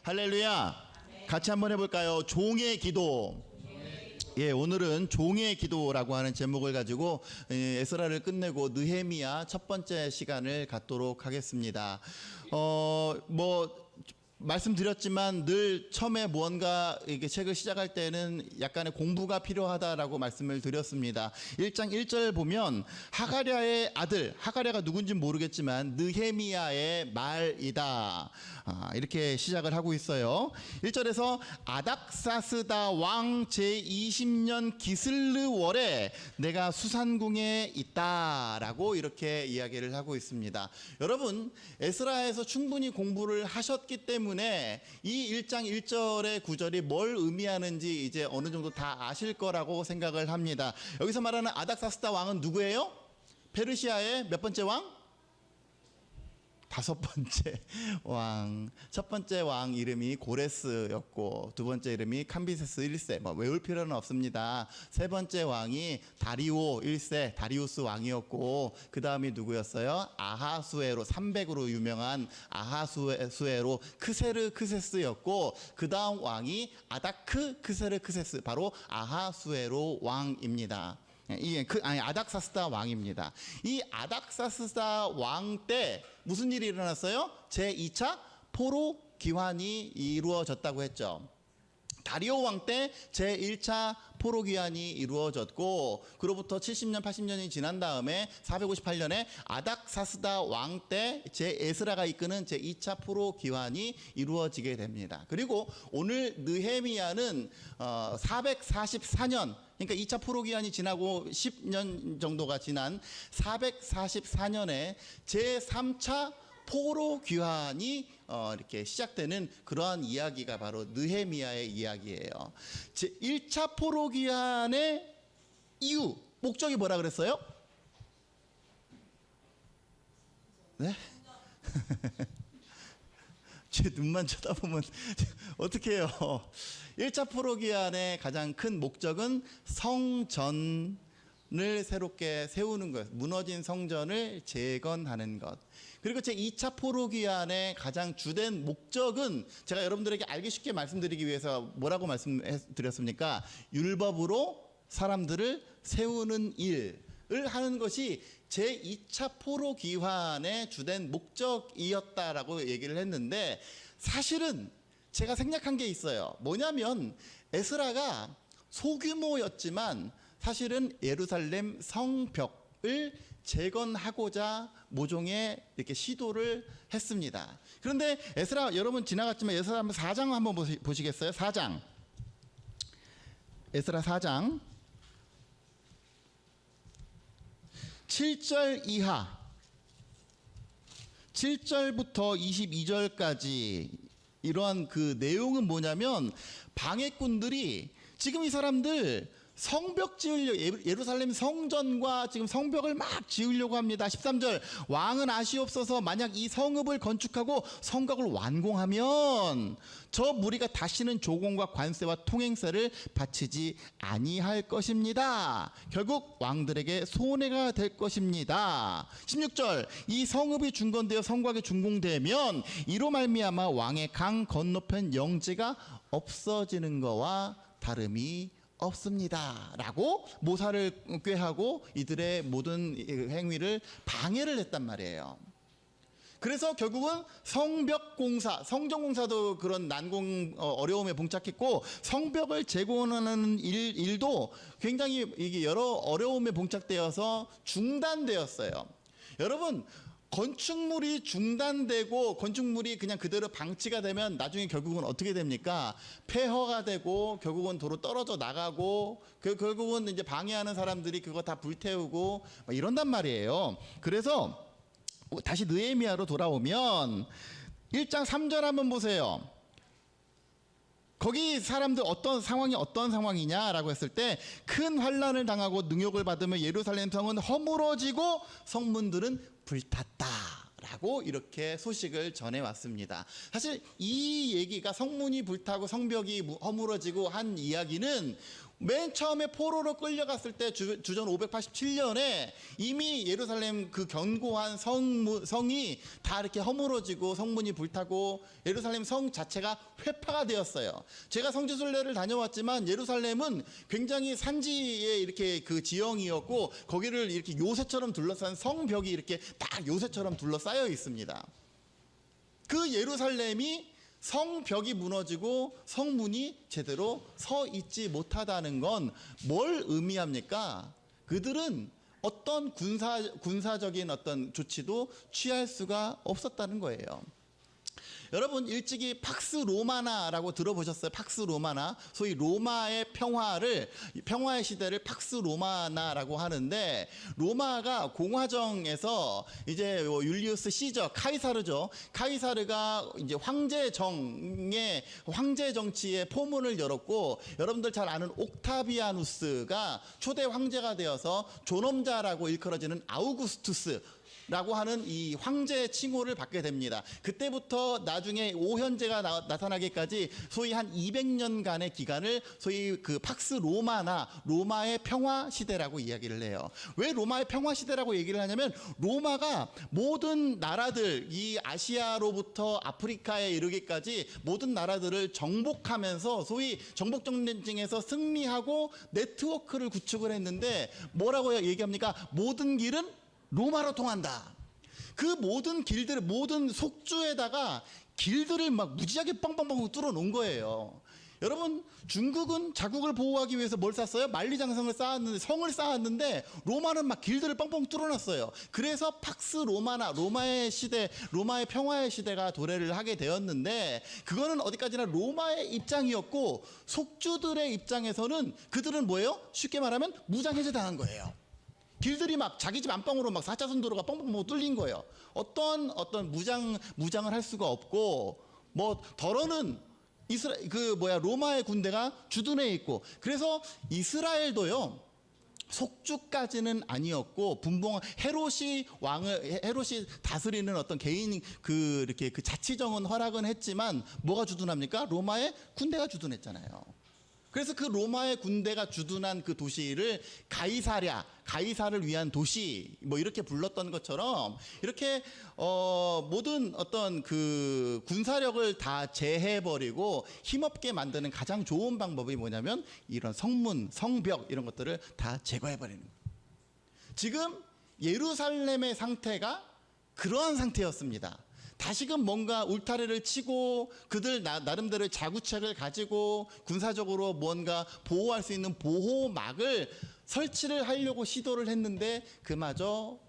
할렐루야. 같이 한번 해볼까요? 종의 기도. 예, 오늘은 종의 기도라고 하는 제목을 가지고 에스라를 끝내고 느헤미야 첫 번째 시간을 갖도록 하겠습니다. 말씀드렸지만 늘 처음에 무언가 이게 책을 시작할 때는 약간의 공부가 필요하다라고 말씀을 드렸습니다. 1장 1절 보면 하가랴의 아들, 하가랴가 누군지 모르겠지만 느헤미야의 말이다. 이렇게 시작을 하고 있어요. 1절에서 아닥사스다 왕 제20년 기슬르월에 내가 수산궁에 있다라고 이렇게 이야기를 하고 있습니다. 여러분, 에스라에서 충분히 공부를 하셨기 때문에 이 1장 1절의 구절이 뭘 의미하는지 이제 어느 정도 다 아실 거라고 생각을 합니다. 여기서 말하는 아닥사스다 왕은 누구예요? 페르시아의 몇 번째 왕? 다섯 번째 왕. 첫 번째 왕 이름이 고레스였고 두 번째 이름이 캄비세스 1세. 외울 필요는 없습니다. 세 번째 왕이 다리오 1세, 다리우스 왕이었고 그 다음이 누구였어요? 아하수에로, 300으로 유명한 아하수에로 크세르크세스였고 그 다음 왕이 아다크 크세르크세스, 바로 아하수에로 왕입니다. 아닥사스다 왕입니다. 이 아닥사스다 왕 때 무슨 일이 일어났어요? 제2차 포로 귀환이 이루어졌다고 했죠. 다리오 왕 때 제1차 포로 귀환이 이루어졌고 그로부터 70년 80년이 지난 다음에 458년에 아닥사스다 왕 때 에스라가 이끄는 제2차 포로 귀환이 이루어지게 됩니다. 그리고 오늘 느헤미야는 444년, 그러니까 2차 포로 귀환이 지나고 10년 정도가 지난 444년에 제3차 포로 귀환이 이렇게 시작되는 그러한 이야기가 바로 느헤미야의 이야기예요. 제 1차 포로 귀환의 이유, 목적이 뭐라 그랬어요? 네? 제 눈만 쳐다보면 어떻게 해요? 1차 포로 귀환의 가장 큰 목적은 성전을 새롭게 세우는 것, 무너진 성전을 재건하는 것. 그리고 제 2차 포로 귀환의 가장 주된 목적은 제가 여러분들에게 알기 쉽게 말씀드리기 위해서 뭐라고 말씀드렸습니까? 율법으로 사람들을 세우는 일을 하는 것이 제 2차 포로 귀환의 주된 목적이었다라고 얘기를 했는데, 사실은 제가 생략한 게 있어요. 뭐냐면 에스라가 소규모였지만 사실은 예루살렘 성벽을 재건하고자 모종의 이렇게 시도를 했습니다. 그런데 에스라, 여러분 지나갔지만 에스라 4장 한번 보시겠어요? 4장. 에스라 4장 7절 이하, 7절부터 22절까지 이러한 그 내용은 뭐냐면, 방해꾼들이 지금 이 사람들 성벽 지으려고, 예루살렘 성전과 지금 성벽을 막 지으려고 합니다. 13절, 왕은 아시옵소서, 만약 이 성읍을 건축하고 성곽을 완공하면 저 무리가 다시는 조공과 관세와 통행세를 바치지 아니할 것입니다. 결국 왕들에게 손해가 될 것입니다. 16절, 이 성읍이 중건되어 성곽이 준공되면 이로 말미암아 왕의 강 건너편 영지가 없어지는 것과 다름이 없습니다 라고 모사를 꾀하고 이들의 모든 행위를 방해를 했단 말이에요. 그래서 결국은 성벽공사, 성전공사도 그런 어려움에 봉착했고, 성벽을 재건하는 일도 굉장히 이게 여러 어려움에 봉착되어서 중단되었어요. 여러분, 건축물이 중단되고 건축물이 그냥 그대로 방치가 되면 나중에 결국은 어떻게 됩니까? 폐허가 되고 결국은 도로 떨어져 나가고 결국은 이제 방해하는 사람들이 그거 다 불태우고 이런단 말이에요. 그래서 다시 느헤미야로 돌아오면 1장 3절 한번 보세요. 거기 사람들 어떤 상황이냐라고 했을 때, 큰 환난을 당하고 능욕을 받으며 예루살렘 성은 허물어지고 성문들은 불탔다라고 이렇게 소식을 전해왔습니다. 사실 이 얘기가 성문이 불타고 성벽이 허물어지고 한 이야기는 맨 처음에 포로로 끌려갔을 때 주전 587년에 이미 예루살렘 그 견고한 성이 다 이렇게 허물어지고 성문이 불타고 예루살렘 성 자체가 회파가 되었어요. 제가 성지순례를 다녀왔지만 예루살렘은 굉장히 산지에 이렇게 그 지형이었고 거기를 이렇게 요새처럼 둘러싼 성벽이 이렇게 딱 요새처럼 둘러싸여 있습니다. 그 예루살렘이 성벽이 무너지고 성문이 제대로 서 있지 못하다는 건 뭘 의미합니까? 그들은 어떤 군사적인 어떤 조치도 취할 수가 없었다는 거예요. 여러분 일찍이 팍스 로마나라고 들어보셨어요? 팍스 로마나, 소위 로마의 평화의 시대를 팍스 로마나라고 하는데, 로마가 공화정에서 이제 율리우스 시저 카이사르죠. 카이사르가 이제 황제 정치의 포문을 열었고, 여러분들 잘 아는 옥타비아누스가 초대 황제가 되어서 존엄자라고 일컬어지는 아우구스투스 라고 하는 이 황제의 칭호를 받게 됩니다. 그때부터 나중에 오현제가 나타나기까지 소위 한 200년간의 기간을 소위 그 팍스 로마나 로마의 평화 시대라고 이야기를 해요. 왜 로마의 평화 시대라고 얘기를 하냐면, 로마가 모든 나라들, 이 아시아로부터 아프리카에 이르기까지 모든 나라들을 정복하면서 소위 정복전쟁에서 승리하고 네트워크를 구축을 했는데, 뭐라고 얘기합니까? 모든 길은 로마로 통한다. 그 모든 길들, 모든 속주에다가 길들을 막 무지하게 빵빵빵 뚫어 놓은 거예요. 여러분, 중국은 자국을 보호하기 위해서 뭘 쌓았어요? 만리장성을 쌓았는데, 성을 쌓았는데, 로마는 막 길들을 뻥뻥 뚫어놨어요. 그래서 팍스 로마나, 로마의 시대, 로마의 평화의 시대가 도래를 하게 되었는데, 그거는 어디까지나 로마의 입장이었고, 속주들의 입장에서는 그들은 뭐예요? 쉽게 말하면 무장해제 당한 거예요. 길들이 막 자기 집 안방으로 막 4차선 도로가 뻥뻥 뚫린 거예요. 어떤 무장을 할 수가 없고, 뭐 덜어는 로마의 군대가 주둔해 있고, 그래서 이스라엘도요, 속주까지는 아니었고, 헤롯이 다스리는 어떤 개인 이렇게 그 자치정은 허락은 했지만, 뭐가 주둔합니까? 로마의 군대가 주둔했잖아요. 그래서 그 로마의 군대가 주둔한 그 도시를 가이사를 위한 도시, 뭐 이렇게 불렀던 것처럼, 이렇게 모든 어떤 그 군사력을 다 제해버리고 힘없게 만드는 가장 좋은 방법이 뭐냐면, 이런 성문, 성벽 이런 것들을 다 제거해버리는 거예요. 지금 예루살렘의 상태가 그러한 상태였습니다. 다시금 뭔가 울타리를 치고 그들 나름대로의 자구책을 가지고 군사적으로 뭔가 보호할 수 있는 보호막을 설치를 하려고 시도를 했는데, 그마저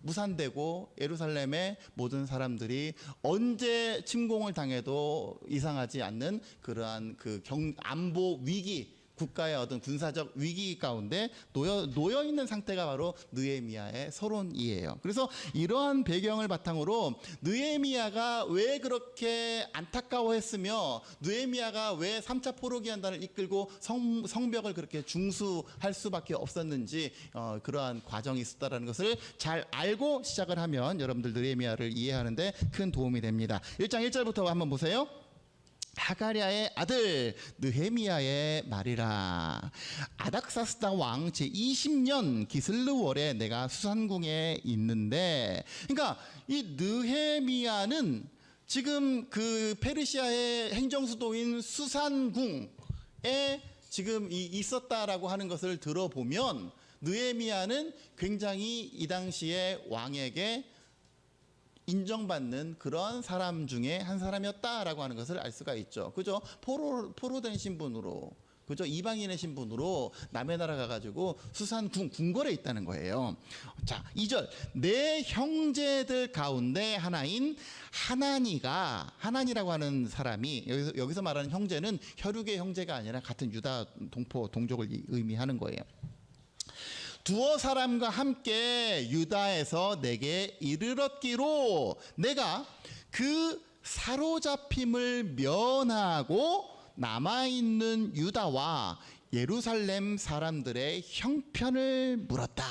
무산되고 예루살렘의 모든 사람들이 언제 침공을 당해도 이상하지 않는 그러한 그 안보 위기, 국가의 어떤 군사적 위기 가운데 놓여 있는 상태가 바로 느헤미야의 서론이에요. 그래서 이러한 배경을 바탕으로 느헤미야가 왜 그렇게 안타까워했으며, 느헤미야가 왜 3차 포로기한단을 이끌고 성벽을 그렇게 중수할 수밖에 없었는지, 그러한 과정이 있었다는 것을 잘 알고 시작을 하면 여러분들 느헤미야를 이해하는데 큰 도움이 됩니다. 1장 1절부터 한번 보세요. 하가랴의 아들 느헤미야의 말이라. 아닥사스다 왕 제20년 기슬르월에 내가 수산궁에 있는데, 그러니까 이 느헤미야는 지금 그 페르시아의 행정수도인 수산궁에 지금 있었다라고 하는 것을 들어보면, 느헤미야는 굉장히 이 당시에 왕에게 인정받는 그런 사람 중에 한 사람이었다라고 하는 것을 알 수가 있죠. 그죠? 포로된 신분으로, 그죠? 이방인의 신분으로 남의 나라 가가지고 군궐에 있다는 거예요. 자, 2절. 내 형제들 가운데 하나인 하나니라고 하는 사람이, 여기서 말하는 형제는 혈육의 형제가 아니라 같은 유다 동족을 의미하는 거예요. 두어 사람과 함께 유다에서 내게 이르렀기로 내가 그 사로잡힘을 면하고 남아있는 유다와 예루살렘 사람들의 형편을 물었다.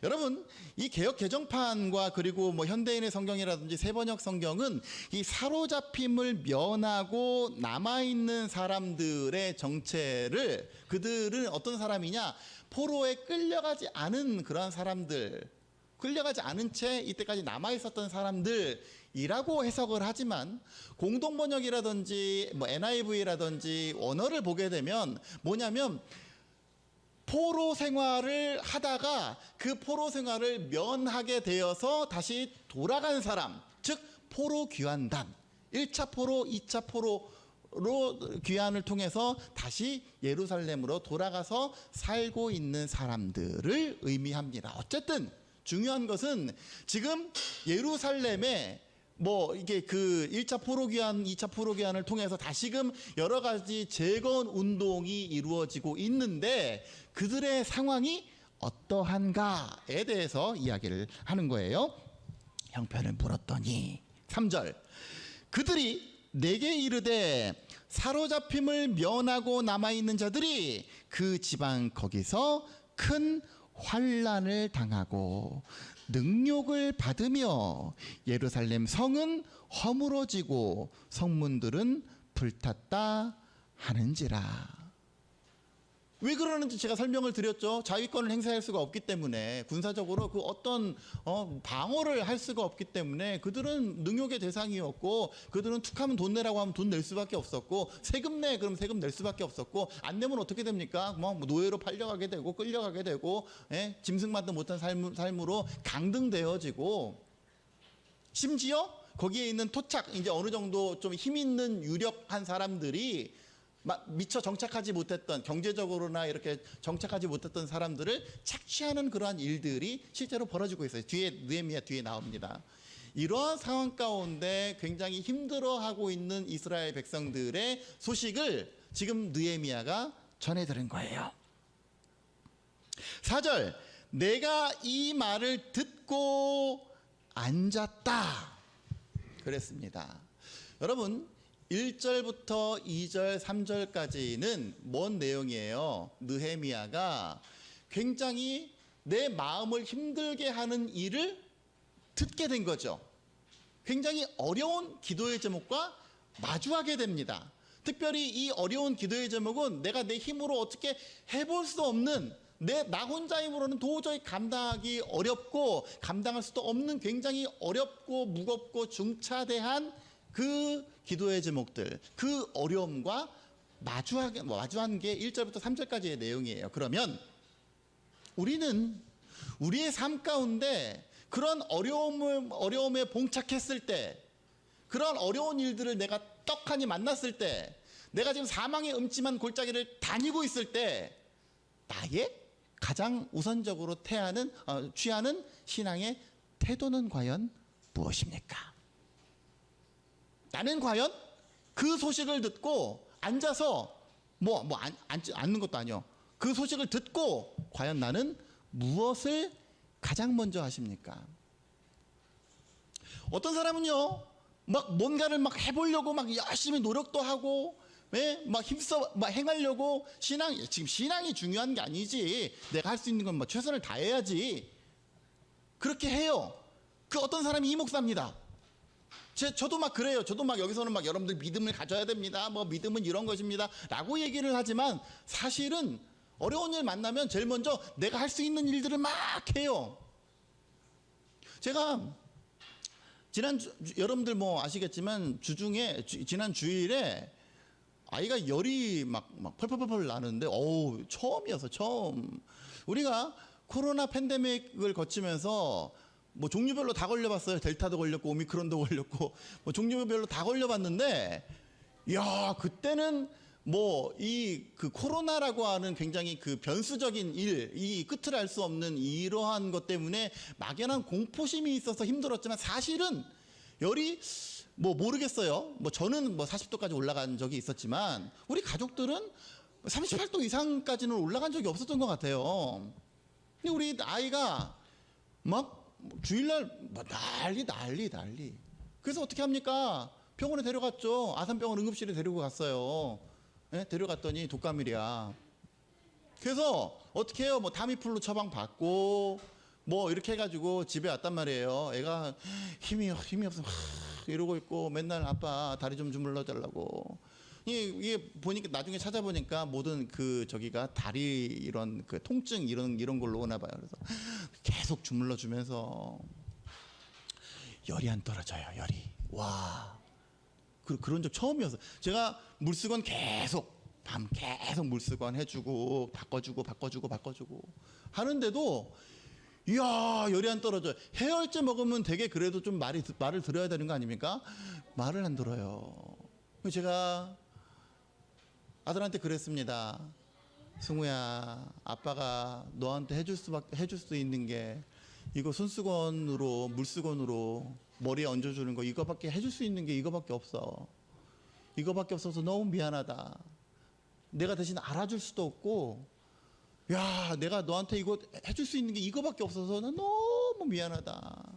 여러분, 이 개역 개정판과 그리고 뭐 현대인의 성경이라든지 새번역 성경은 이 사로잡힘을 면하고 남아있는 사람들의 정체를, 그들은 어떤 사람이냐, 포로에 끌려가지 않은 그러한 사람들, 끌려가지 않은 채 이때까지 남아있었던 사람들이라고 해석을 하지만, 공동번역이라든지 뭐 NIV라든지 원어를 보게 되면 뭐냐면, 포로 생활을 하다가 그 포로 생활을 면하게 되어서 다시 돌아간 사람, 즉 포로 귀환단, 1차 포로, 2차 포로로 귀환을 통해서 다시 예루살렘으로 돌아가서 살고 있는 사람들을 의미합니다. 어쨌든 중요한 것은 지금 예루살렘에 뭐 이게 그 1차 포로 귀환, 2차 포로 귀환을 통해서 다시금 여러 가지 재건 운동이 이루어지고 있는데, 그들의 상황이 어떠한가에 대해서 이야기를 하는 거예요. 형편을 물었더니 3절, 그들이 내게 이르되 사로잡힘을 면하고 남아있는 자들이 그 지방 거기서 큰 환난을 당하고 능욕을 받으며 예루살렘 성은 허물어지고 성문들은 불탔다 하는지라. 왜 그러는지 제가 설명을 드렸죠. 자위권을 행사할 수가 없기 때문에, 군사적으로 그 어떤 방어를 할 수가 없기 때문에 그들은 능욕의 대상이었고, 그들은 툭하면 돈 내라고 하면 돈 낼 수밖에 없었고, 세금 내 그럼 세금 낼 수밖에 없었고, 안 내면 어떻게 됩니까? 뭐 노예로 팔려가게 되고 끌려가게 되고, 짐승만도 못한 삶으로 강등되어지고, 심지어 거기에 있는 토착, 이제 어느 정도 좀 힘 있는 유력한 사람들이 미처 정착하지 못했던, 경제적으로나 이렇게 정착하지 못했던 사람들을 착취하는 그러한 일들이 실제로 벌어지고 있어요. 뒤에 느헤미야 뒤에 나옵니다. 이러한 상황 가운데 굉장히 힘들어하고 있는 이스라엘 백성들의 소식을 지금 느헤미야가 전해 들은 거예요. 4절, 내가 이 말을 듣고 앉았다 그랬습니다. 여러분, 1절부터 2절, 3절까지는 뭔 내용이에요? 느헤미야가 굉장히 내 마음을 힘들게 하는 일을 듣게 된 거죠. 굉장히 어려운 기도의 제목과 마주하게 됩니다. 특별히 이 어려운 기도의 제목은 내가 내 힘으로 어떻게 해볼 수 없는, 나 혼자 힘으로는 도저히 감당하기 어렵고 감당할 수도 없는 굉장히 어렵고 무겁고 중차대한 그 기도의 제목들, 그 어려움과 마주한 게 1절부터 3절까지의 내용이에요. 그러면 우리는 우리의 삶 가운데 그런 어려움에 봉착했을 때, 그런 어려운 일들을 내가 떡하니 만났을 때, 내가 지금 사망의 음침한 골짜기를 다니고 있을 때, 나의 가장 우선적으로 취하는 신앙의 태도는 과연 무엇입니까? 나는 과연 그 소식을 듣고 앉아서 앉는 것도 아니요. 그 소식을 듣고 과연 나는 무엇을 가장 먼저 하십니까? 어떤 사람은요, 뭔가를 해보려고 열심히 노력도 하고, 힘써 행하려고 지금 신앙이 중요한 게 아니지, 내가 할 수 있는 건 최선을 다해야지, 그렇게 해요. 그 어떤 사람이 이 목사입니다. 저도 그래요. 저도 여기서는 여러분들 믿음을 가져야 됩니다. 믿음은 이런 것입니다. 라고 얘기를 하지만, 사실은 어려운 일 만나면 제일 먼저 내가 할 수 있는 일들을 막 해요. 제가 여러분들 아시겠지만 지난 주일에 아이가 열이 펄펄펄 나는데, 처음. 우리가 코로나 팬데믹을 거치면서 종류별로 다 걸려봤어요. 델타도 걸렸고 오미크론도 걸렸고 종류별로 다 걸려봤는데, 그때는 그 코로나라고 하는 굉장히 그 변수적인 이 끝을 알 수 없는 이러한 것 때문에 막연한 공포심이 있어서 힘들었지만, 사실은 열이 모르겠어요. 저는 40도까지 올라간 적이 있었지만, 우리 가족들은 38도 이상까지는 올라간 적이 없었던 것 같아요. 근데 우리 아이가 주일날 난리. 그래서 어떻게 합니까? 병원에 데려갔죠. 아산병원 응급실에 데리고 갔어요. 데려갔더니 독감이랴. 그래서 어떻게 해요? 타미플루 처방 받고 뭐 이렇게 해가지고 집에 왔단 말이에요. 애가 힘이 없어 이러고 있고 맨날 아빠 다리 좀 주물러 달라고. 이게 보니까 나중에 찾아보니까 모든 그 저기가 다리 이런 그 통증 이런 걸로 오나 봐요. 그래서 계속 주물러 주면서 열이 안 떨어져요. 열이. 와. 그런 적 처음이었어. 제가 물수건 계속 물수건 해주고 바꿔주고 하는데도 이야 열이 안 떨어져. 해열제 먹으면 되게 그래도 좀 말을 들어야 되는 거 아닙니까? 말을 안 들어요. 제가 아들한테 그랬습니다. 승우야, 아빠가 너한테 해줄 수 있는 게 이거 물수건으로 머리에 얹어주는 거 이거밖에 해줄 수 있는 게 이거밖에 없어. 이거밖에 없어서 너무 미안하다. 내가 대신 알아줄 수도 없고, 야, 내가 너한테 이거 해줄 수 있는 게 이거밖에 없어서 난 너무 미안하다.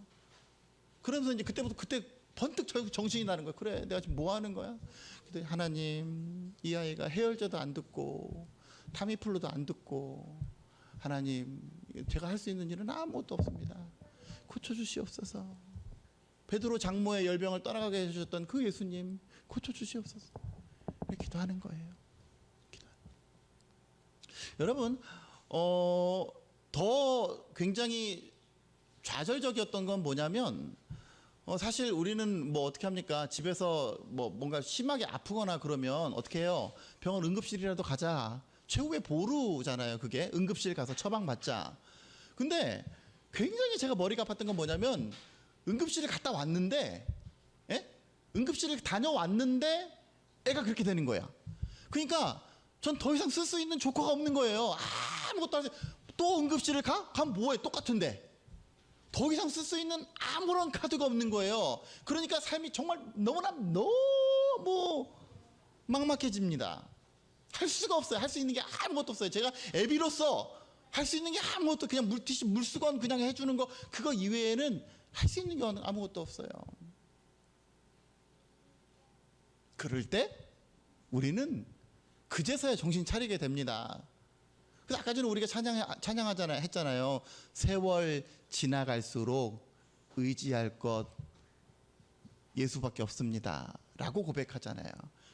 그러면서 이제 그때 번뜩 정신이 나는 거야. 그래, 내가 지금 뭐 하는 거야? 근데 하나님, 이 아이가 해열제도 안 듣고 타미플루도 안 듣고, 하나님, 제가 할 수 있는 일은 아무것도 없습니다. 고쳐주시옵소서. 베드로 장모의 열병을 떠나가게 해주셨던 그 예수님, 고쳐주시옵소서. 이렇게 기도하는 거예요. 여러분, 더 굉장히 좌절적이었던 건 뭐냐면, 사실 우리는 뭐 어떻게 합니까? 집에서 뭐 뭔가 심하게 아프거나 그러면 어떻게 해요? 병원 응급실이라도 가자. 최후의 보루잖아요. 그게 응급실 가서 처방받자. 근데 굉장히 제가 머리가 아팠던 건 뭐냐면 응급실을 갔다 왔는데, 응급실을 다녀왔는데 애가 그렇게 되는 거야. 그러니까 전 더 이상 쓸 수 있는 조커가 없는 거예요. 아무것도 안 해. 또 응급실을 가? 가면 뭐해? 똑같은데. 더 이상 쓸 수 있는 아무런 카드가 없는 거예요. 그러니까 삶이 정말 너무 막막해집니다. 할 수가 없어요. 할 수 있는 게 아무것도 없어요. 제가 애비로서 할 수 있는 게 아무것도, 그냥 물수건 그냥 해주는 거, 그거 이외에는 할 수 있는 게 아무것도 없어요. 그럴 때 우리는 그제서야 정신 차리게 됩니다. 그래서 아까 전에 우리가 했잖아요. 세월 지나갈수록 의지할 것 예수밖에 없습니다 라고 고백하잖아요.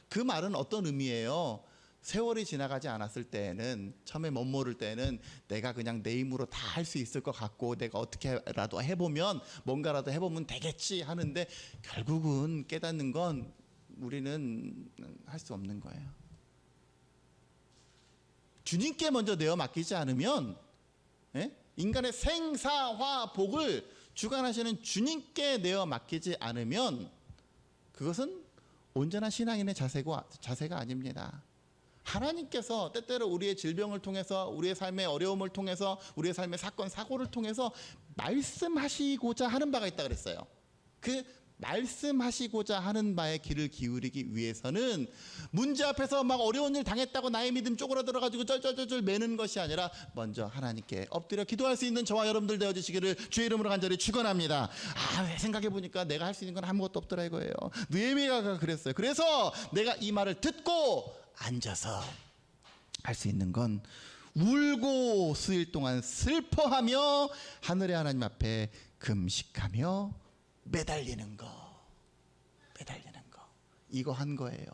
그 말은 어떤 의미예요? 세월이 지나가지 않았을 때에는, 처음에 못 모를 때는 내가 그냥 내 힘으로 다 할 수 있을 것 같고, 내가 어떻게라도 해보면, 뭔가라도 해보면 되겠지 하는데, 결국은 깨닫는 건 우리는 할 수 없는 거예요. 주님께 먼저 내어 맡기지 않으면, 인간의 생사화복을 주관하시는 주님께 내어 맡기지 않으면, 그것은 온전한 신앙인의 자세가 아닙니다. 하나님께서 때때로 우리의 질병을 통해서, 우리의 삶의 어려움을 통해서, 우리의 삶의 사건 사고를 통해서 말씀하시고자 하는 바가 있다 그랬어요. 그 말씀하시고자 하는 바에 귀를 기울이기 위해서는 문제 앞에서 막 어려운 일 당했다고 나의 믿음 쪼그라들어가지고 쩔쩔쩔쩔 매는 것이 아니라 먼저 하나님께 엎드려 기도할 수 있는 저와 여러분들 되어주시기를 주의 이름으로 간절히 축원합니다. 생각해보니까 내가 할 수 있는 건 아무것도 없더라 이거예요. 느헤미야가 그랬어요. 그래서 내가 이 말을 듣고 앉아서 할 수 있는 건 울고 수일 동안 슬퍼하며 하늘의 하나님 앞에 금식하며 매달리는 거, 이거 한 거예요.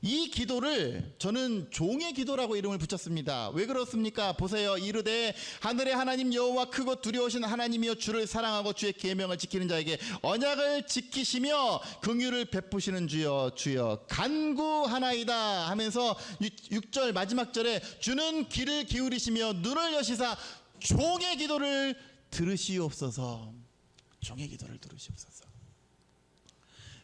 이 기도를 저는 종의 기도라고 이름을 붙였습니다. 왜 그렇습니까? 보세요. 이르되 하늘의 하나님 여호와 크고 두려우신 하나님이여, 주를 사랑하고 주의 계명을 지키는 자에게 언약을 지키시며 긍휼을 베푸시는 주여 간구하나이다 하면서 6절 마지막 절에 주는 귀를 기울이시며 눈을 여시사 종의 기도를 들으시옵소서. 종의 기도를 들으시옵소서.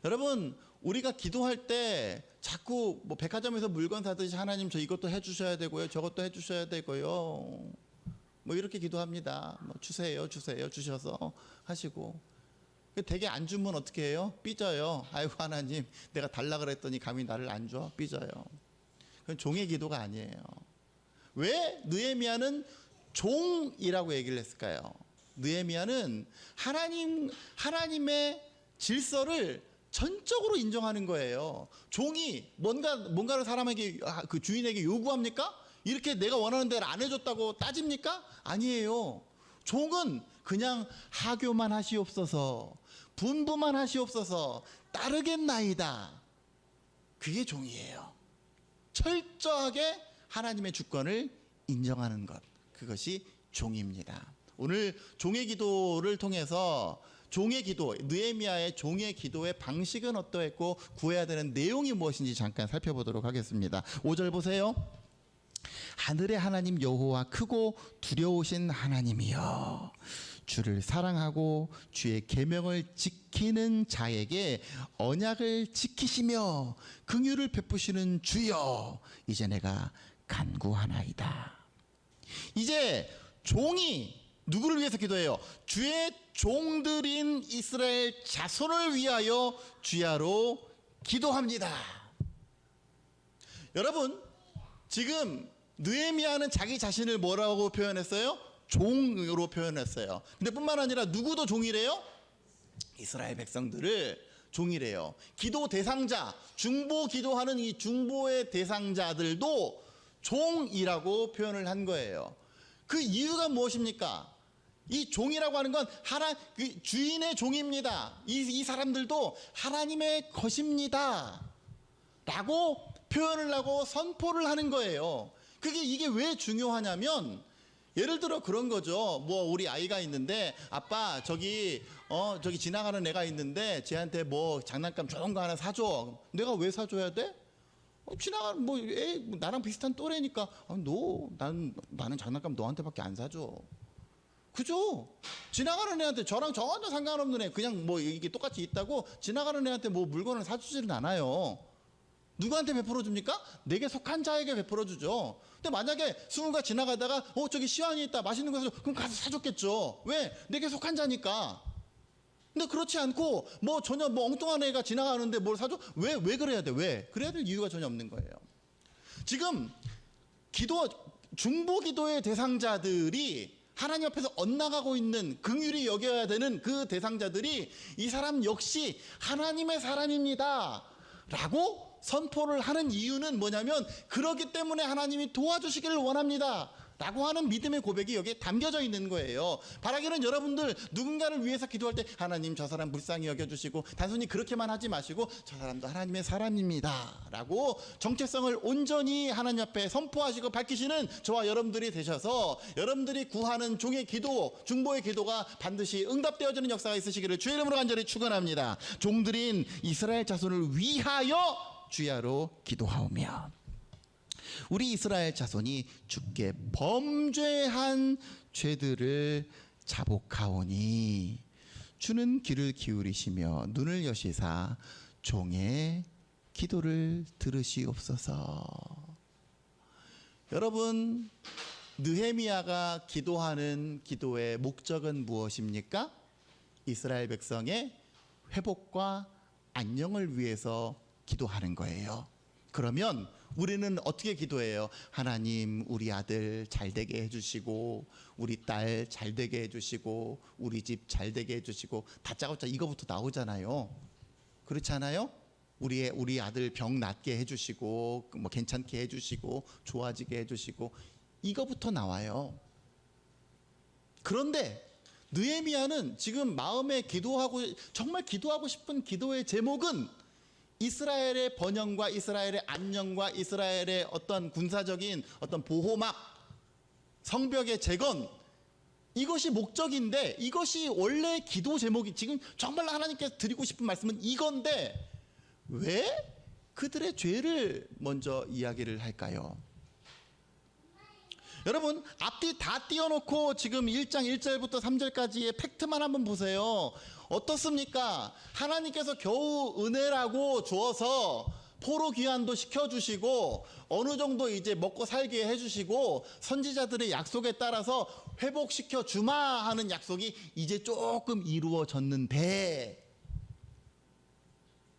여러분, 우리가 기도할 때 자꾸 뭐 백화점에서 물건 사듯이 하나님 저 이것도 해주셔야 되고요, 저것도 해주셔야 되고요, 뭐 이렇게 기도합니다. 뭐 주세요 주셔서 하시고, 되게 안 주면 어떻게 해요? 삐져요. 아이고 하나님, 내가 달라 그랬더니 감히 나를 안 줘. 삐져요. 그건 종의 기도가 아니에요. 왜 느헤미야는 종이라고 얘기를 했을까요? 느헤미야는 하나님의 질서를 전적으로 인정하는 거예요. 종이 뭔가를 사람에게, 그 주인에게 요구합니까? 이렇게 내가 원하는 대로 안 해줬다고 따집니까? 아니에요. 종은 그냥 하교만 하시옵소서, 분부만 하시옵소서, 따르겠나이다. 그게 종이에요. 철저하게 하나님의 주권을 인정하는 것, 그것이 종입니다. 오늘 종의 기도를 통해서 종의 기도, 느헤미야의 종의 기도의 방식은 어떠했고 구해야 되는 내용이 무엇인지 잠깐 살펴보도록 하겠습니다. 5절 보세요. 하늘의 하나님 여호와 크고 두려우신 하나님이여, 주를 사랑하고 주의 계명을 지키는 자에게 언약을 지키시며 긍휼을 베푸시는 주여, 이제 내가 간구하나이다. 이제 종이 누구를 위해서 기도해요? 주의 종들인 이스라엘 자손을 위하여 주야로 기도합니다. 여러분, 지금 느헤미야는 자기 자신을 뭐라고 표현했어요? 종으로 표현했어요. 근데 뿐만 아니라 누구도 종이래요? 이스라엘 백성들을 종이래요. 기도 대상자, 중보 기도하는 이 중보의 대상자들도 종이라고 표현을 한 거예요. 그 이유가 무엇입니까? 이 종이라고 하는 건 그 주인의 종입니다. 이 사람들도 하나님의 것입니다 라고 표현을 하고 선포를 하는 거예요. 이게 왜 중요하냐면, 예를 들어 그런 거죠. 뭐 우리 아이가 있는데, 아빠 저기 지나가는 애가 있는데 쟤한테 뭐 장난감 좋은 거 하나 사줘. 내가 왜 사줘야 돼? 지나가는 애 나랑 비슷한 또래니까. 나는 장난감 너한테밖에 안 사줘. 그죠? 지나가는 애한테, 저랑 전혀 상관없는 애, 그냥 뭐 이게 똑같이 있다고 지나가는 애한테 뭐 물건을 사주지는 않아요. 누구한테 베풀어 줍니까? 내게 속한 자에게 베풀어 주죠. 근데 만약에 승우가 지나가다가 저기 시황이 있다, 맛있는 거 사줘, 그럼 가서 사줬겠죠. 왜? 내게 속한 자니까. 근데 그렇지 않고 전혀 엉뚱한 애가 지나가는데 뭘 사줘? 왜 그래야 돼? 왜? 그래야 될 이유가 전혀 없는 거예요. 지금 중보 기도의 대상자들이 하나님 앞에서 엇나가고 있는, 긍휼히 여겨야 되는 그 대상자들이 이 사람 역시 하나님의 사람입니다 라고 선포를 하는 이유는 뭐냐면, 그렇기 때문에 하나님이 도와주시기를 원합니다 라고 하는 믿음의 고백이 여기에 담겨져 있는 거예요. 바라기는 여러분들 누군가를 위해서 기도할 때 하나님 저 사람 불쌍히 여겨주시고, 단순히 그렇게만 하지 마시고 저 사람도 하나님의 사람입니다 라고 정체성을 온전히 하나님 앞에 선포하시고 밝히시는 저와 여러분들이 되셔서, 여러분들이 구하는 종의 기도, 중보의 기도가 반드시 응답되어지는 역사가 있으시기를 주의 이름으로 간절히 축원합니다. 종들인 이스라엘 자손을 위하여 주야로 기도하오며, 우리 이스라엘 자손이 주께 범죄한 죄들을 자복하오니 주는 귀를 기울이시며 눈을 여시사 종의 기도를 들으시옵소서. 여러분, 느헤미야가 기도하는 기도의 목적은 무엇입니까? 이스라엘 백성의 회복과 안녕을 위해서 기도하는 거예요. 그러면 우리는 어떻게 기도해요? 하나님, 우리 아들 잘 되게 해주시고, 우리 딸 잘 되게 해주시고, 우리 집 잘 되게 해주시고, 다짜고짜 이거부터 나오잖아요. 그렇지 않아요? 우리 아들 병 낫게 해주시고, 뭐 괜찮게 해주시고, 좋아지게 해주시고, 이거부터 나와요. 그런데 느헤미야는 지금 마음에 정말 기도하고 싶은 기도의 제목은 이스라엘의 번영과 이스라엘의 안녕과 이스라엘의 어떤 군사적인 어떤 보호막, 성벽의 재건, 이것이 목적인데, 이것이 원래 기도 제목이, 지금 정말 하나님께서 드리고 싶은 말씀은 이건데 왜 그들의 죄를 먼저 이야기를 할까요? 여러분, 앞뒤 다 띄워놓고 지금 1장 1절부터 3절까지의 팩트만 한번 보세요. 어떻습니까? 하나님께서 겨우 은혜라고 주어서 포로 귀환도 시켜주시고, 어느 정도 이제 먹고 살게 해주시고, 선지자들의 약속에 따라서 회복시켜 주마 하는 약속이 이제 조금 이루어졌는데,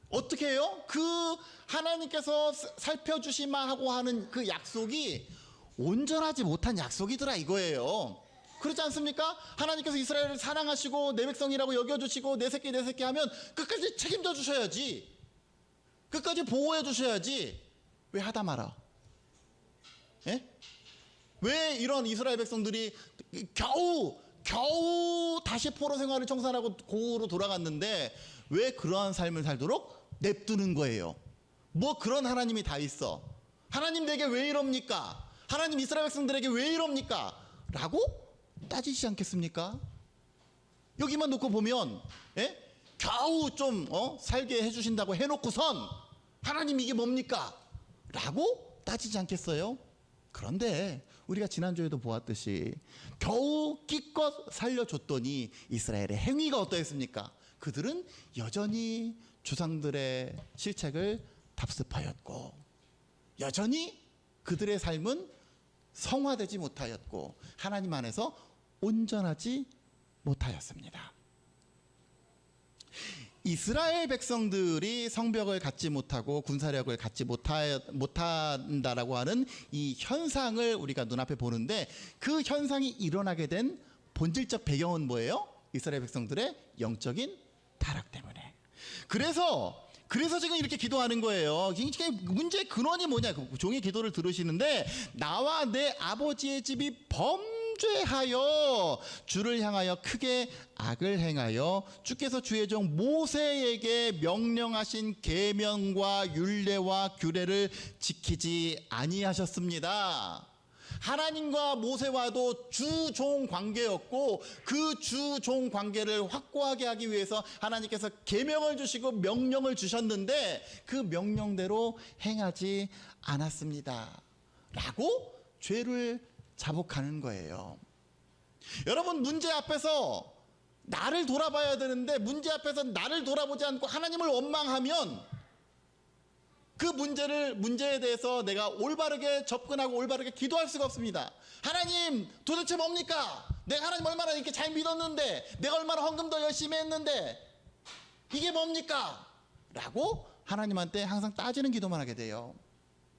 어떻게 해요? 그 하나님께서 살펴주시마 하고 하는 그 약속이 온전하지 못한 약속이더라 이거예요. 그렇지 않습니까? 하나님께서 이스라엘을 사랑하시고 내 백성이라고 여겨주시고 내 새끼 하면 끝까지 책임져 주셔야지, 끝까지 보호해 주셔야지. 왜 하다 말아? 예? 왜 이런 이스라엘 백성들이 겨우 겨우 다시 포로 생활을 청산하고 고으로 돌아갔는데 왜 그러한 삶을 살도록 냅두는 거예요? 뭐 그런 하나님이 다 있어? 하나님 내게 왜 이럽니까? 하나님 이스라엘 백성들에게 왜 이럽니까? 라고 따지지 않겠습니까? 여기만 놓고 보면 겨우 좀 살게 해주신다고 해놓고선 하나님 이게 뭡니까? 라고 따지지 않겠어요? 그런데 우리가 지난주에도 보았듯이 겨우 기껏 살려줬더니 이스라엘의 행위가 어떠했습니까? 그들은 여전히 조상들의 실책을 답습하였고 여전히 그들의 삶은 성화되지 못하였고 하나님 안에서 온전하지 못하였습니다. 이스라엘 백성들이 성벽을 갖지 못하고 군사력을 갖지 못한다라고 하는 이 현상을 우리가 눈앞에 보는데 그 현상이 일어나게 된 본질적 배경은 뭐예요? 이스라엘 백성들의 영적인 타락 때문에. 그래서 지금 이렇게 기도하는 거예요. 문제의 근원이 뭐냐? 종의 기도를 들으시는데 나와 내 아버지의 집이 범죄하여 주를 향하여 크게 악을 행하여 주께서 주의 종 모세에게 명령하신 계명과 율례와 규례를 지키지 아니하셨습니다. 하나님과 모세와도 주종 관계였고 그 주종 관계를 확고하게 하기 위해서 하나님께서 계명을 주시고 명령을 주셨는데 그 명령대로 행하지 않았습니다. 라고 죄를 자복하는 거예요. 여러분 문제 앞에서 나를 돌아봐야 되는데 문제 앞에서 나를 돌아보지 않고 하나님을 원망하면 그 문제에 대해서 내가 올바르게 접근하고 올바르게 기도할 수가 없습니다. 하나님 도대체 뭡니까? 내가 하나님 얼마나 이렇게 잘 믿었는데 내가 얼마나 헌금도 열심히 했는데 이게 뭡니까? 라고 하나님한테 항상 따지는 기도만 하게 돼요.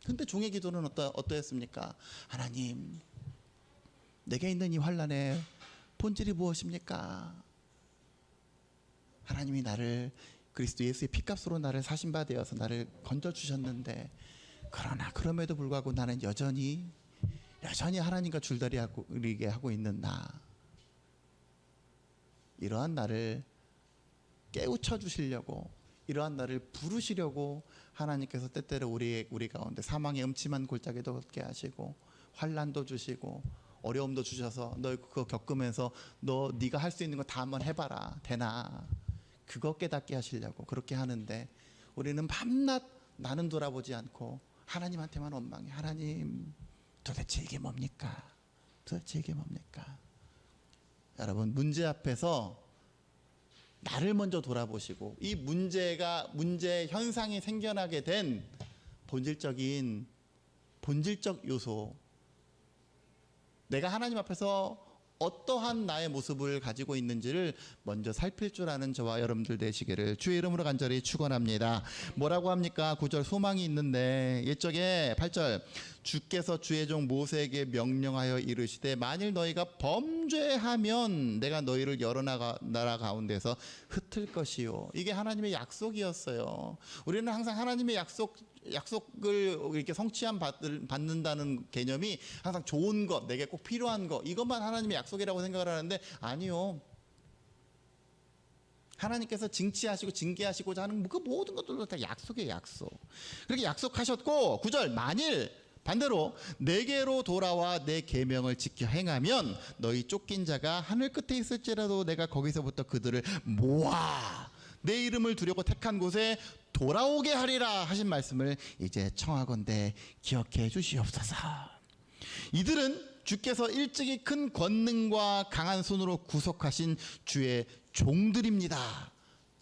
근데 종의 기도는 어떠했습니까? 하나님 내게 있는 이 환난의 본질이 무엇입니까? 하나님이 나를 그리스도 예수의 피값으로 나를 사신바 되어서 나를 건져주셨는데 그러나 그럼에도 불구하고 나는 여전히 하나님과 줄다리게 하고 있는 나, 이러한 나를 깨우쳐 주시려고 이러한 나를 부르시려고 하나님께서 때때로 우리 가운데 사망의 음침한 골짜기도 걷게 하시고 환난도 주시고 어려움도 주셔서 너 그거 겪으면서 네가 할 수 있는 거 다 한번 해봐라 되나, 그거 깨닫게 하시려고 그렇게 하는데 우리는 밤낮 나는 돌아보지 않고 하나님한테만 원망해. 하나님 도대체 이게 뭡니까? 도대체 이게 뭡니까? 여러분 문제 앞에서 나를 먼저 돌아보시고 이 문제 현상이 생겨나게 된 본질적 요소, 내가 하나님 앞에서 어떠한 나의 모습을 가지고 있는지를 먼저 살필 줄 아는 저와 여러분들 되시기를 주의 이름으로 간절히 축원합니다. 뭐라고 합니까? 9절 소망이 있는데 옛적에 8절 주께서 주의 종 모세에게 명령하여 이르시되 만일 너희가 범죄하면 내가 너희를 여러 나라 가운데서 흩을 것이요. 이게 하나님의 약속이었어요. 우리는 항상 하나님의 약속을 이렇게 받는다는 개념이 항상 좋은 것, 내게 꼭 필요한 것, 이것만 하나님의 약속이라고 생각을 하는데 아니요. 하나님께서 징치하시고 징계하시고자 하는 그 모든 것들도 다 약속이에요. 약속. 그렇게 약속하셨고 9절 만일 반대로 내게로 돌아와 내 계명을 지켜 행하면 너희 쫓긴 자가 하늘 끝에 있을지라도 내가 거기서부터 그들을 모아 내 이름을 두려고 택한 곳에 돌아오게 하리라 하신 말씀을 이제 청하건대 기억해 주시옵소서. 이들은 주께서 일찍이 큰 권능과 강한 손으로 구속하신 주의 종들입니다.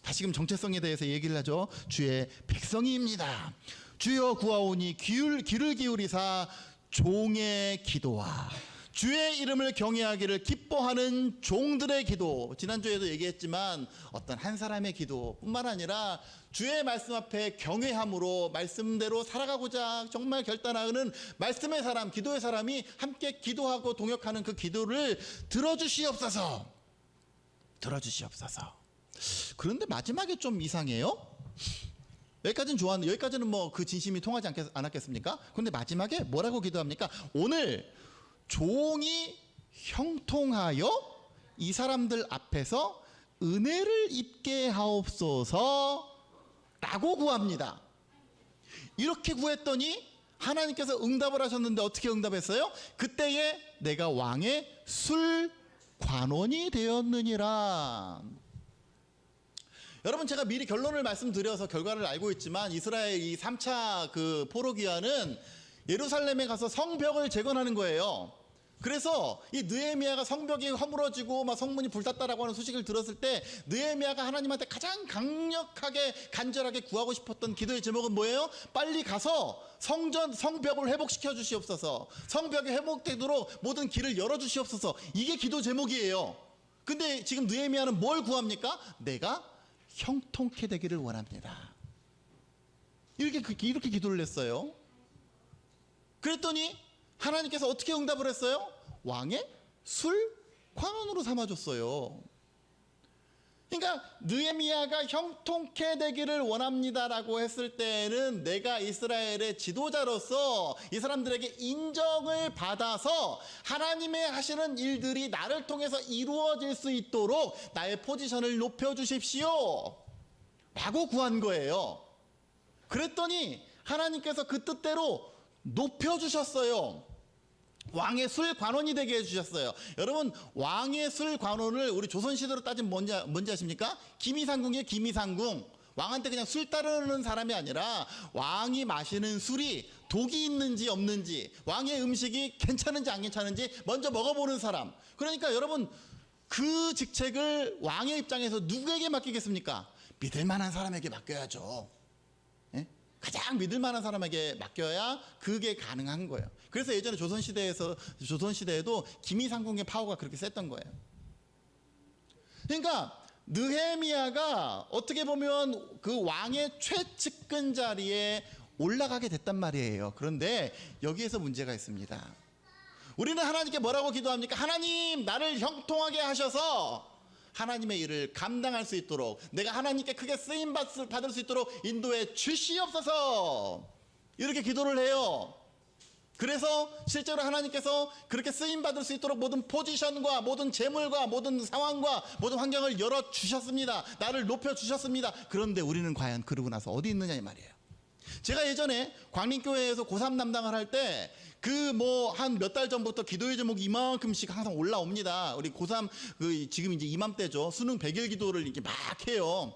다시금 정체성에 대해서 얘기를 하죠. 주의 백성입니다. 주여 구하오니 귀를 기울이사 종의 기도와 주의 이름을 경외하기를 기뻐하는 종들의 기도. 지난주에도 얘기했지만 어떤 한 사람의 기도뿐만 아니라 주의 말씀 앞에 경외함으로 말씀대로 살아가고자 정말 결단하는 말씀의 사람, 기도의 사람이 함께 기도하고 동역하는 그 기도를 들어주시옵소서. 그런데 마지막에 좀 이상해요. 여기까지는 좋았는데 여기까지는 뭐 그 진심이 통하지 않았겠습니까? 그런데 마지막에 뭐라고 기도합니까? 오늘 종이 형통하여 이 사람들 앞에서 은혜를 입게 하옵소서 라고 구합니다. 이렇게 구했더니 하나님께서 응답을 하셨는데 어떻게 응답했어요? 그때에 내가 왕의 술관원이 되었느니라. 여러분, 제가 미리 결론을 말씀드려서 결과를 알고 있지만 이스라엘 이 3차 그 포로기한은 예루살렘에 가서 성벽을 재건하는 거예요. 그래서 이 느헤미야가 성벽이 허물어지고 막 성문이 불탔다라고 하는 소식을 들었을 때 느헤미야가 하나님한테 가장 강력하게 간절하게 구하고 싶었던 기도의 제목은 뭐예요? 빨리 가서 성벽을 회복시켜 주시옵소서, 성벽이 회복되도록 모든 길을 열어 주시옵소서. 이게 기도 제목이에요. 근데 지금 느헤미야는 뭘 구합니까? 내가 형통케 되기를 원합니다. 이렇게 기도를 했어요. 그랬더니 하나님께서 어떻게 응답을 했어요? 왕의 술관원으로 삼아줬어요. 그러니까 느헤미야가 형통케 되기를 원합니다라고 했을 때는 내가 이스라엘의 지도자로서 이 사람들에게 인정을 받아서 하나님의 하시는 일들이 나를 통해서 이루어질 수 있도록 나의 포지션을 높여주십시오 라고 구한 거예요. 그랬더니 하나님께서 그 뜻대로 높여주셨어요. 왕의 술관원이 되게 해주셨어요. 여러분, 왕의 술관원을 우리 조선시대로 따지면 뭔지 아십니까? 기미상궁이에요. 기미상궁. 왕한테 그냥 술 따르는 사람이 아니라 왕이 마시는 술이 독이 있는지 없는지, 왕의 음식이 괜찮은지 안 괜찮은지 먼저 먹어보는 사람. 그러니까 여러분, 그 직책을 왕의 입장에서 누구에게 맡기겠습니까? 믿을 만한 사람에게 맡겨야죠. 가장 믿을 만한 사람에게 맡겨야 그게 가능한 거예요. 그래서 예전에 조선시대에도 기미상궁의 파워가 그렇게 셌던 거예요. 그러니까 느헤미야가 어떻게 보면 그 왕의 최측근 자리에 올라가게 됐단 말이에요. 그런데 여기에서 문제가 있습니다. 우리는 하나님께 뭐라고 기도합니까? 하나님, 나를 형통하게 하셔서 하나님의 일을 감당할 수 있도록, 내가 하나님께 크게 쓰임 받을 수 있도록 인도해 주시옵소서, 이렇게 기도를 해요. 그래서 실제로 하나님께서 그렇게 쓰임 받을 수 있도록 모든 포지션과 모든 재물과 모든 상황과 모든 환경을 열어 주셨습니다. 나를 높여 주셨습니다. 그런데 우리는 과연 그러고 나서 어디 있느냐 이 말이에요. 제가 예전에 광림교회에서 고3 담당을 할 때 그 뭐 한 몇 달 전부터 기도의 제목이 이만큼씩 항상 올라옵니다. 우리 고3 지금 이제 이맘때죠. 수능 100일 기도를 이렇게 막 해요.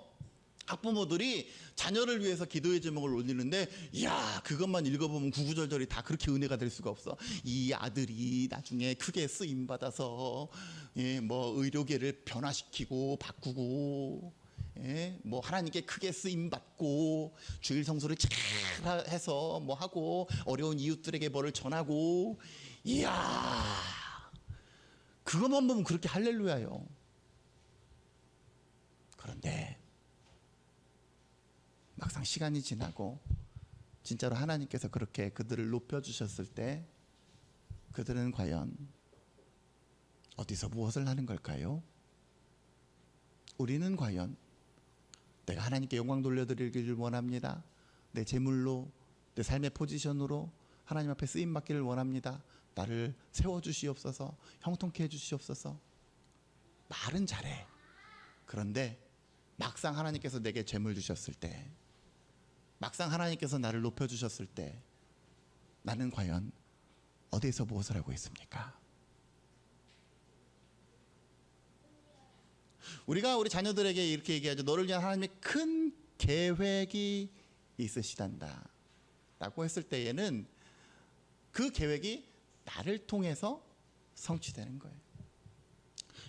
학부모들이 자녀를 위해서 기도의 제목을 올리는데, 이야, 그것만 읽어보면 구구절절이 다 그렇게 은혜가 될 수가 없어. 이 아들이 나중에 크게 쓰임 받아서 뭐 의료계를 변화시키고 바꾸고, 뭐 하나님께 크게 쓰임 받고 주일 성수를 잘 해서 뭐 하고 어려운 이웃들에게 뭐를 전하고, 이야, 그것만 보면 그렇게 할렐루야요. 그런데 막상 시간이 지나고 진짜로 하나님께서 그렇게 그들을 높여주셨을 때 그들은 과연 어디서 무엇을 하는 걸까요? 우리는 과연 내가 하나님께 영광 돌려드리기를 원합니다, 내 재물로, 내 삶의 포지션으로 하나님 앞에 쓰임 받기를 원합니다, 나를 세워주시옵소서, 형통케 해주시옵소서, 말은 잘해. 그런데 막상 하나님께서 내게 재물 주셨을 때, 막상 하나님께서 나를 높여주셨을 때 나는 과연 어디에서 무엇을 하고 있습니까? 우리가 우리 자녀들에게 이렇게 얘기하죠. 너를 위한 하나님의 큰 계획이 있으시단다 라고 했을 때에는 그 계획이 나를 통해서 성취되는 거예요.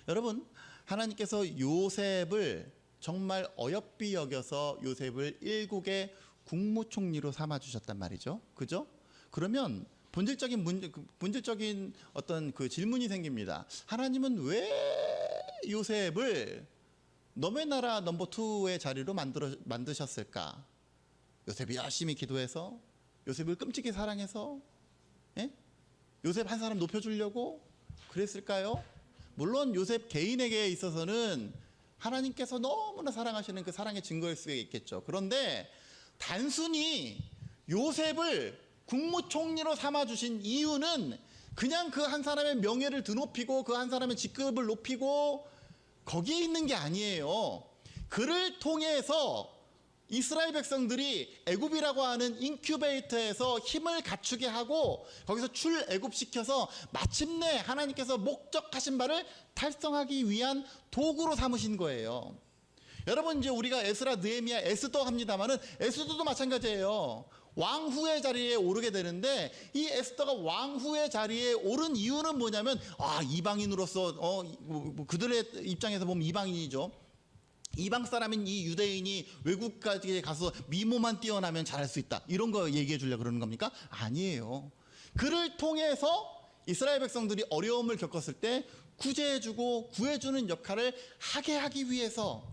여러분, 하나님께서 요셉을 정말 어여삐 여겨서 요셉을 일국의 국무총리로 삼아주셨단 말이죠. 그죠? 그러면 본질적인 어떤 그 질문이 생깁니다. 하나님은 왜 요셉을 너의 나라 넘버 2의 자리로 만드셨을까? 요셉이 열심히 기도해서, 요셉을 끔찍히 사랑해서, 요셉 한 사람 높여주려고 그랬을까요? 물론 요셉 개인에게 있어서는 하나님께서 너무나 사랑하시는 그 사랑의 증거일 수 있겠죠. 그런데 단순히 요셉을 국무총리로 삼아주신 이유는 그냥 그 한 사람의 명예를 드높이고 그 한 사람의 직급을 높이고 거기에 있는 게 아니에요. 그를 통해서 이스라엘 백성들이 애굽이라고 하는 인큐베이터에서 힘을 갖추게 하고 거기서 출애굽시켜서 마침내 하나님께서 목적하신 바를 달성하기 위한 도구로 삼으신 거예요. 여러분, 이제 우리가 에스라, 느헤미야, 에스더 합니다만은 에스더도 마찬가지예요. 왕후의 자리에 오르게 되는데 이 에스더가 왕후의 자리에 오른 이유는 뭐냐면 이방인으로서 그들의 입장에서 보면 이방인이죠. 이방 사람인 이 유대인이 외국까지 가서 미모만 뛰어나면 잘할 수 있다, 이런 거 얘기해 주려고 그러는 겁니까? 아니에요. 그를 통해서 이스라엘 백성들이 어려움을 겪었을 때 구제해주고 구해주는 역할을 하게 하기 위해서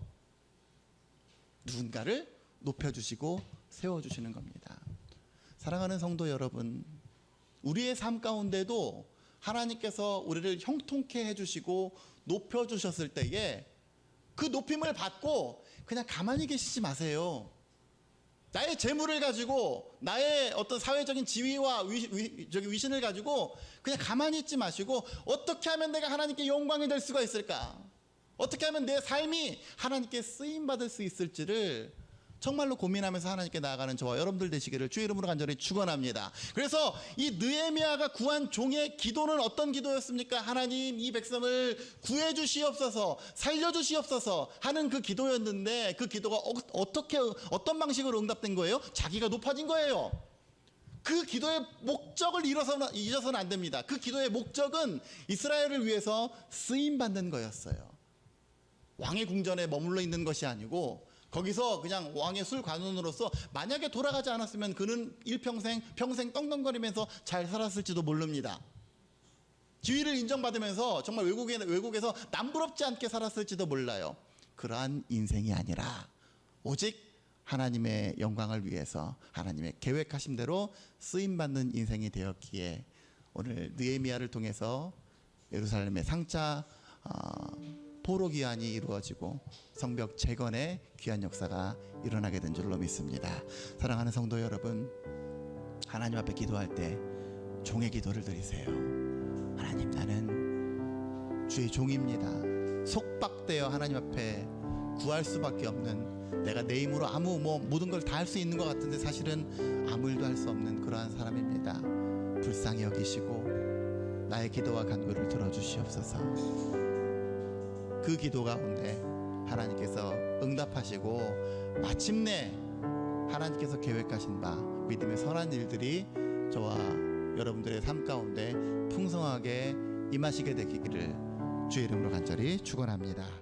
누군가를 높여주시고 세워주시는 겁니다. 사랑하는 성도 여러분, 우리의 삶 가운데도 하나님께서 우리를 형통케 해주시고 높여주셨을 때에 그 높임을 받고 그냥 가만히 계시지 마세요. 나의 재물을 가지고, 나의 어떤 사회적인 지위와 위신을 가지고 그냥 가만히 있지 마시고, 어떻게 하면 내가 하나님께 영광이 될 수가 있을까? 어떻게 하면 내 삶이 하나님께 쓰임받을 수 있을지를 정말로 고민하면서 하나님께 나아가는 저와 여러분들 되시기를 주의 이름으로 간절히 축원합니다. 그래서 이 느헤미야가 구한 종의 기도는 어떤 기도였습니까? 하나님, 이 백성을 구해 주시옵소서, 살려 주시옵소서 하는 그 기도였는데, 그 기도가 어떤 방식으로 응답된 거예요? 자기가 높아진 거예요. 그 기도의 목적을 잊어서는 안 됩니다. 그 기도의 목적은 이스라엘을 위해서 쓰임 받는 거였어요. 왕의 궁전에 머물러 있는 것이 아니고, 거기서 그냥 왕의 술관원으로서 만약에 돌아가지 않았으면 그는 평생 떵떵거리면서 잘 살았을지도 모릅니다. 지위를 인정받으면서 정말 외국에서 남부럽지 않게 살았을지도 몰라요. 그러한 인생이 아니라 오직 하나님의 영광을 위해서 하나님의 계획하신 대로 쓰임받는 인생이 되었기에 오늘 느헤미야를 통해서 예루살렘의 상차 포로 귀환이 이루어지고 성벽 재건의 귀한 역사가 일어나게 된 줄로 믿습니다. 사랑하는 성도 여러분, 하나님 앞에 기도할 때 종의 기도를 드리세요. 하나님, 나는 주의 종입니다. 속박되어 하나님 앞에 구할 수밖에 없는, 내가 내 힘으로 모든 걸 다 할 수 있는 것 같은데 사실은 아무 일도 할 수 없는 그러한 사람입니다. 불쌍히 여기시고 나의 기도와 간구를 들어주시옵소서. 그 기도 가운데 하나님께서 응답하시고 마침내 하나님께서 계획하신 바 믿음의 선한 일들이 저와 여러분들의 삶 가운데 풍성하게 임하시게 되기를 주의 이름으로 간절히 축원합니다.